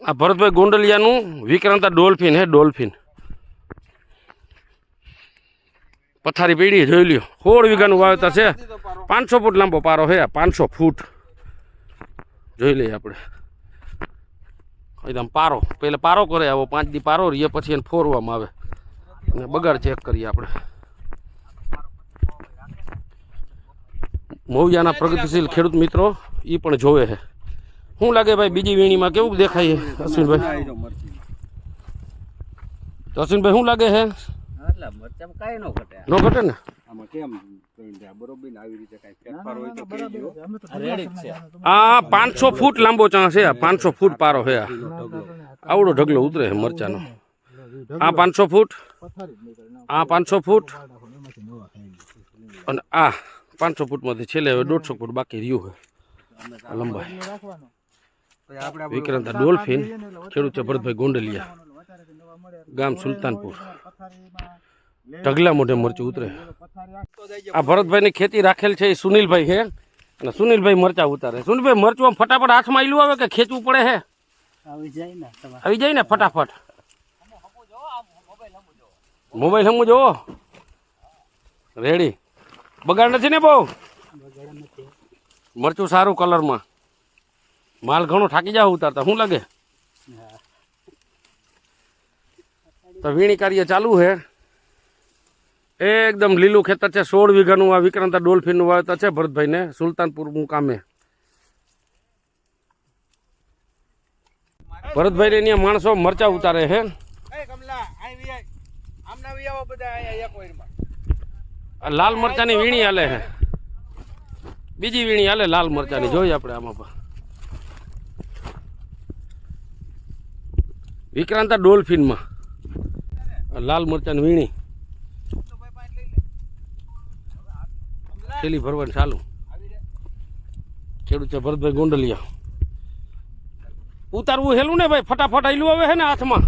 આ ભરતભાઈ ગોંડલિયાનું વિક્રાંતા ડોલ્ફિન હે ડોલ્ફિન પથારી પીડી જોઈ લ્યો 16 વીઘાનું વાવેતર છે 500 ફૂટ લાંબો પારો હે 500 ફૂટ જોઈ લઈએ આપણે એકદમ પારો પહેલા પારો કરે આવો 5 દી પારો રીએ પછી એને ફોરવામાં આવે અને બગાડ ચેક કરીએ આપણે મૌજાના પ્રગતિશીલ ખેડૂત મિત્રો એ પણ જોવે છે શું લાગે ભાઈ બીજી વીણીમાં કેવું દેખાય છે અશ્વિનભાઈ તો અશ્વિનભાઈ શું લાગે છે નો ઘટે ને આ 500 ફૂટ લાંબો ચાં છે 500 ફૂટ પારો છે આવડો ઢગલો ઉતરે છે મરચાનો આ 500 ફૂટ આ 500 ફૂટ અને આ 500 ફૂટમાંથી છેલ્લે હવે 150 ફૂટ બાકી રહ્યું છે લંબાઈ વિક્રાંતા ડોલ્ફિન ખેડૂત છે ભરતભાઈ ગોંડલિયા ગામ સુલતાનપુર ઢગલા મોઢે મરચું ઉતરે આ ભરતભાઈની ખેતી રાખેલ છે એ સુનિલભાઈ છે અને સુનિલભાઈ મરચા ઉતારે સુનિલભાઈ મરચું આમ ફટાફટ હાથમાં આયલું આવે કે ખેંચવું પડે છે આવી જાય ને ફટાફટ મોબાઈલ હમું જોવો રેડી બગાડ નથી ને બહુ મરચું સારું કલરમાં માલ ઘણો થાકી જાવ ઉતારતા શું લાગે તો વીણી કાર્ય ચાલુ છે એકદમ લીલું ખેતર છે 16 વીઘાનું આ વિક્રાંતા ડોલ્ફિનનું વાવેતર છે ભરતભાઈને સુલતાનપુર મુકામે ભરતભાઈને અહીંયા માણસો મરચા ઉતારે છે લાલ મરચાની વીણી હાલે છે બીજી વીણી હાલે લાલ મરચાની જોઈએ આપણે આમાં પણ વિક્રાંતા ડોલ્ફિનમાં લાલ મરચાની વીણી થેલી ભરવાની ચાલુ ખેડૂત છે ભરતભાઈ ગોંડલિયા ઉતારવું હેલું ને ભાઈ ફટાફટ આયલું આવે છે ને હાથમાં